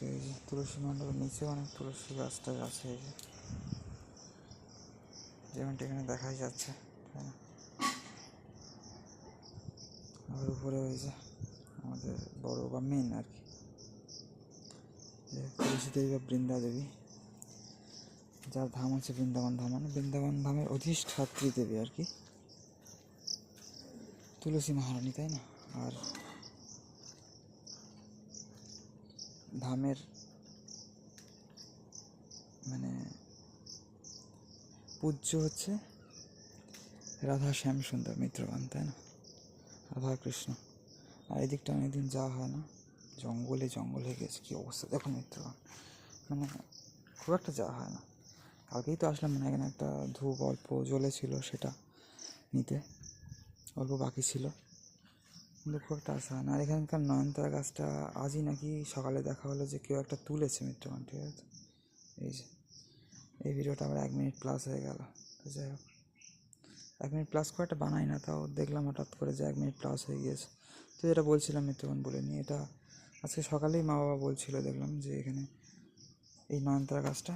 তো এই যে তুলসী মণ্ডপের নিচে অনেক তুলসী গাছটা আছে, এই যে যেমনটি এখানে দেখাই যাচ্ছে, তাই না? আর উপরে ওই যে আমাদের বড় বা মেন আর কি যে তুলসী দেবী বা বৃন্দা দেবী, যার ধাম হচ্ছে বৃন্দাবন ধাম, মানে বৃন্দাবন ধামের অধিষ্ঠাত্রী দেবী আর কি, তুলসী মহারানী, তাই না? আর ধামের মানে পূজ্য হচ্ছে রাধা শ্যাম সুন্দর মিত্রগণ, তাই না? রাধা কৃষ্ণ। আর এদিকটা অনেকদিন যাওয়া হয় না, জঙ্গলে জঙ্গল হয়ে গেছে, কী অবস্থা দেখো মিত্রগণ, মানে খুব একটা যাওয়া হয় না। কালকেই তো আসলাম, মানে এখানে একটা ধূপ অল্প জ্বলেছিল, সেটা নিতে অল্প বাকি ছিল, কিন্তু খুব একটা আসা হয় না। আর এখানকার নয়নতারা গাছটা আজই নাকি সকালে দেখা হলো যে কেউ একটা তুলেছে মিত্রগণ, ঠিক আছে? এই যে এই ভিডিওটা আবার 1 মিনিট প্লাস হয়ে গেল। তো যাই হোক, 1 মিনিট প্লাস করে একটা বানাই না, তাও দেখলাম হঠাৎ করে যে 1 মিনিট প্লাস হয়ে গিয়েছে। তো যেটা বলছিলাম মিত্রগণ বলে নিই, এটা আজকে সকালেই মা বাবা বলছিল, দেখলাম যে এখানে এই নয়নতারা গাছটা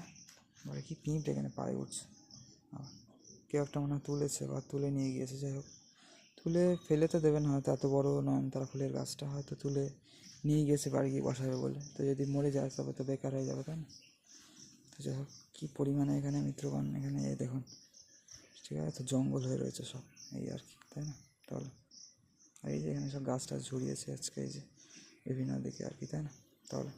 মানে কি পিঁপড়ে এখানে পায়ে উঠছে, কেউ একটা মনে হয় তুলেছে বা তুলে নিয়ে গিয়েছে। যাই হোক, তুলে ফেলে তো দেবে না হয়তো, এত বড় নয়নতারা ফুলের গাছটা হয়তো তুলে নিয়ে গেছে বাড়ি গিয়ে বসাবে বলে। তো যদি মরে যায় তবে তো বেকার হয়ে যাবে, তাই না? তো যাই হোক, কী পরিমাণে এখানে মিত্রগণ, এখানে দেখুন, ঠিক আছে? তো জঙ্গল হয়ে রয়েছে সব, এই আর কি, তাই না? তাহলে আর এই যে এখানে সব গাছ টাছ ঝুড়িয়েছে আজকে, এই যে বিভিন্ন দিকে আর কি, তাই না? তাহলে